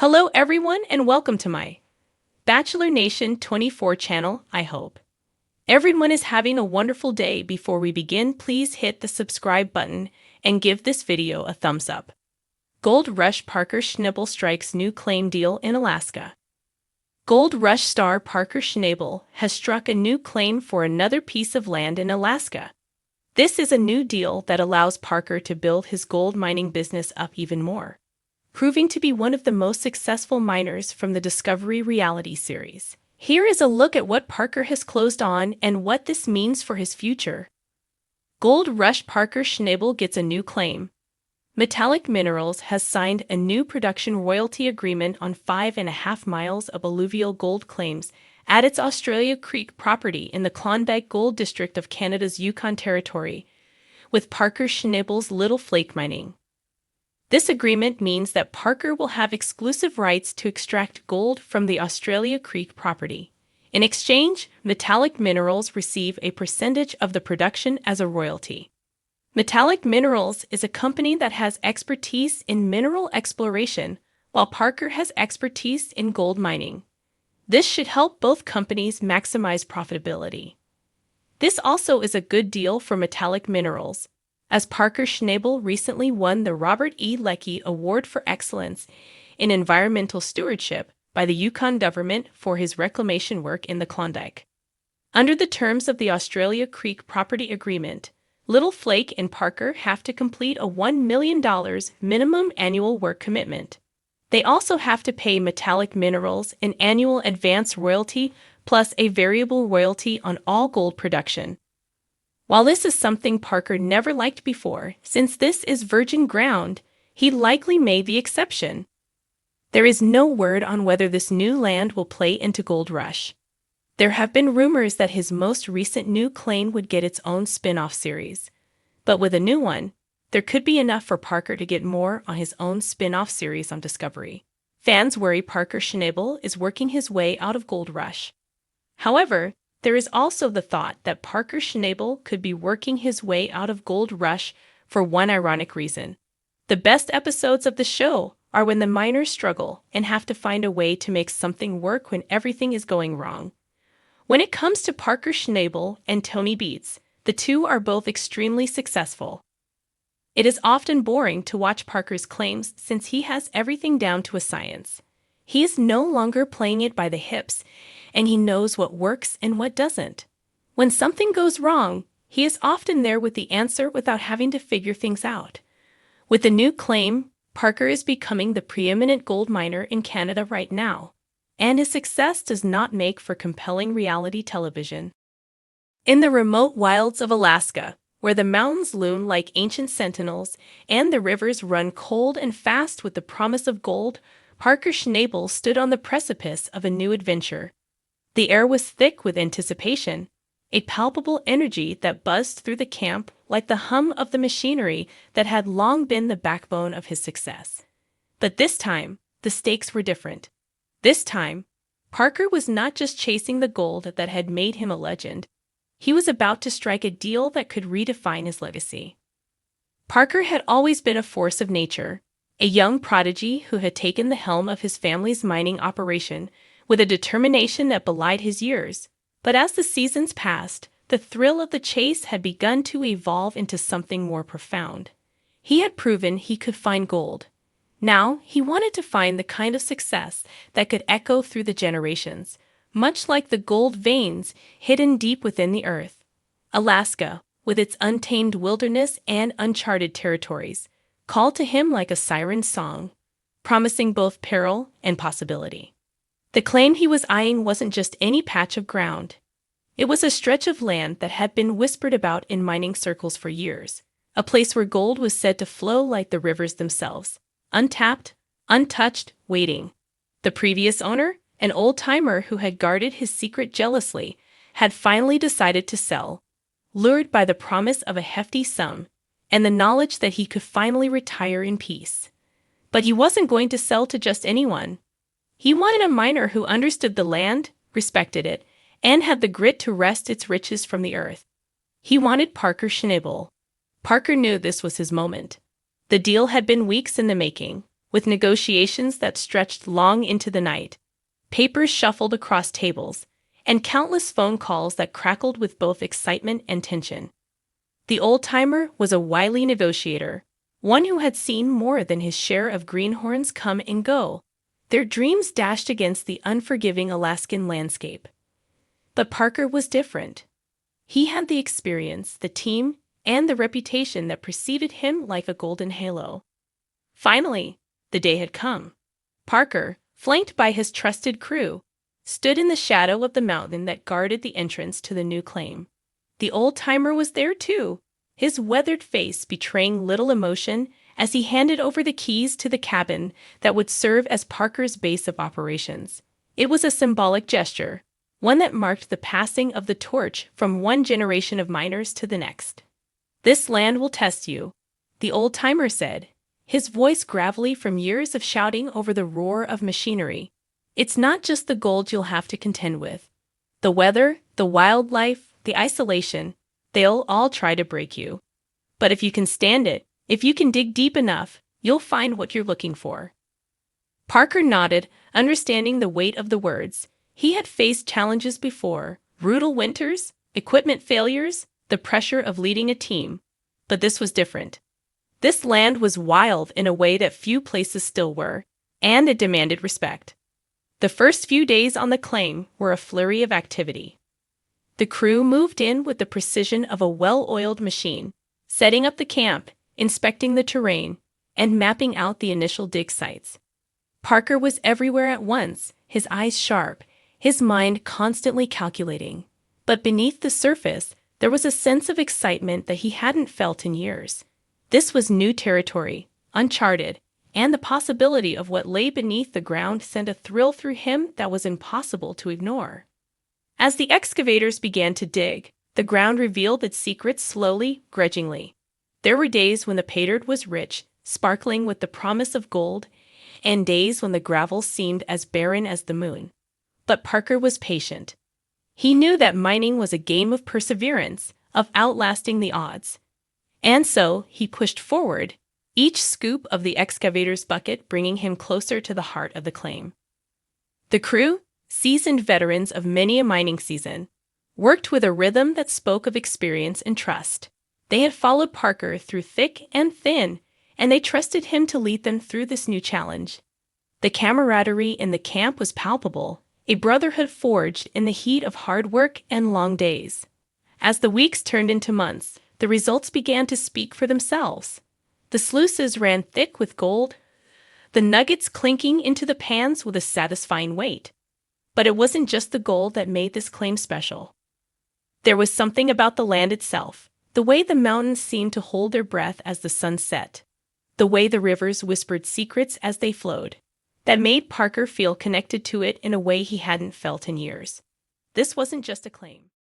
Hello everyone and welcome to my Bachelor Nation 24 channel. I hope everyone is having a wonderful day. Before we begin, please hit the subscribe button and give this video a thumbs up. Gold Rush Parker Schnabel strikes new claim deal in Alaska. Gold Rush star Parker Schnabel has struck a new claim for another piece of land in Alaska. This is a new deal that allows Parker to build his gold mining business up even more, proving to be one of the most successful miners from the Discovery reality series. Here is a look at what Parker has closed on and what this means for his future. Gold Rush Parker Schnabel gets a new claim. Metallic Minerals has signed a new production royalty agreement on 5.5 miles of alluvial gold claims at its Australia Creek property in the Klondike Gold District of Canada's Yukon Territory, with Parker Schnabel's Little Flake Mining. This agreement means that Parker will have exclusive rights to extract gold from the Australia Creek property. In exchange, Metallic Minerals receive a percentage of the production as a royalty. Metallic Minerals is a company that has expertise in mineral exploration, while Parker has expertise in gold mining. This should help both companies maximize profitability. This also is a good deal for Metallic Minerals, as Parker Schnabel recently won the Robert E. Leckie Award for Excellence in Environmental Stewardship by the Yukon government for his reclamation work in the Klondike. Under the terms of the Australia Creek property agreement, Little Flake and Parker have to complete a $1 million minimum annual work commitment. They also have to pay Metallic Minerals an annual advance royalty plus a variable royalty on all gold production. While this is something Parker never liked before, since this is virgin ground, he likely made the exception. There is no word on whether this new land will play into Gold Rush. There have been rumors that his most recent new claim would get its own spin-off series. But with a new one, there could be enough for Parker to get more on his own spin-off series on Discovery. Fans worry Parker Schnabel is working his way out of Gold Rush. However, there is also the thought that Parker Schnabel could be working his way out of Gold Rush for one ironic reason. The best episodes of the show are when the miners struggle and have to find a way to make something work when everything is going wrong. When it comes to Parker Schnabel and Tony Beets, the two are both extremely successful. It is often boring to watch Parker's claims since he has everything down to a science. He is no longer playing it by the hips, and he knows what works and what doesn't. When something goes wrong, he is often there with the answer without having to figure things out. With the new claim, Parker is becoming the preeminent gold miner in Canada right now, and his success does not make for compelling reality television. In the remote wilds of Alaska, where the mountains loom like ancient sentinels and the rivers run cold and fast with the promise of gold, Parker Schnabel stood on the precipice of a new adventure. The air was thick with anticipation, a palpable energy that buzzed through the camp like the hum of the machinery that had long been the backbone of his success. But this time, the stakes were different. This time, Parker was not just chasing the gold that had made him a legend. He was about to strike a deal that could redefine his legacy. Parker had always been a force of nature, a young prodigy who had taken the helm of his family's mining operation with a determination that belied his years. But as the seasons passed, the thrill of the chase had begun to evolve into something more profound. He had proven he could find gold. Now, he wanted to find the kind of success that could echo through the generations, much like the gold veins hidden deep within the earth. Alaska, with its untamed wilderness and uncharted territories, called to him like a siren's song, promising both peril and possibility. The claim he was eyeing wasn't just any patch of ground. It was a stretch of land that had been whispered about in mining circles for years, a place where gold was said to flow like the rivers themselves, untapped, untouched, waiting. The previous owner, an old-timer who had guarded his secret jealously, had finally decided to sell, lured by the promise of a hefty sum and the knowledge that he could finally retire in peace. But he wasn't going to sell to just anyone. He wanted a miner who understood the land, respected it, and had the grit to wrest its riches from the earth. He wanted Parker Schnabel. Parker knew this was his moment. The deal had been weeks in the making. with negotiations that stretched long into the night, papers shuffled across tables, and countless phone calls that crackled with both excitement and tension. The old-timer was a wily negotiator, one who had seen more than his share of greenhorns come and go, their dreams dashed against the unforgiving Alaskan landscape. But Parker was different. He had the experience, the team, and the reputation that preceded him like a golden halo. Finally, the day had come. Parker, flanked by his trusted crew, stood in the shadow of the mountain that guarded the entrance to the new claim. The old-timer was there too, his weathered face betraying little emotion as he handed over the keys to the cabin that would serve as Parker's base of operations. It was a symbolic gesture, one that marked the passing of the torch from one generation of miners to the next. "This land will test you," the old-timer said, his voice gravelly from years of shouting over the roar of machinery. "It's not just the gold you'll have to contend with. The weather, the wildlife, the isolation, they'll all try to break you. But if you can stand it, if you can dig deep enough, you'll find what you're looking for." Parker nodded, understanding the weight of the words. He had faced challenges before, brutal winters, equipment failures, the pressure of leading a team. But this was different. This land was wild in a way that few places still were, and it demanded respect. The first few days on the claim were a flurry of activity. The crew moved in with the precision of a well-oiled machine, setting up the camp, inspecting the terrain, and mapping out the initial dig sites. Parker was everywhere at once, his eyes sharp, his mind constantly calculating. But beneath the surface, there was a sense of excitement that he hadn't felt in years. This was new territory, uncharted, and the possibility of what lay beneath the ground sent a thrill through him that was impossible to ignore. As the excavators began to dig, the ground revealed its secrets slowly, grudgingly. There were days when the pay dirt was rich, sparkling with the promise of gold, and days when the gravel seemed as barren as the moon. But Parker was patient. He knew that mining was a game of perseverance, of outlasting the odds. And so he pushed forward, each scoop of the excavator's bucket bringing him closer to the heart of the claim. The crew, seasoned veterans of many a mining season, worked with a rhythm that spoke of experience and trust. They had followed Parker through thick and thin, and they trusted him to lead them through this new challenge. The camaraderie in the camp was palpable, a brotherhood forged in the heat of hard work and long days. As the weeks turned into months, the results began to speak for themselves. The sluices ran thick with gold, the nuggets clinking into the pans with a satisfying weight. But it wasn't just the gold that made this claim special. There was something about the land itself, the way the mountains seemed to hold their breath as the sun set, the way the rivers whispered secrets as they flowed, that made Parker feel connected to it in a way he hadn't felt in years. This wasn't just a claim.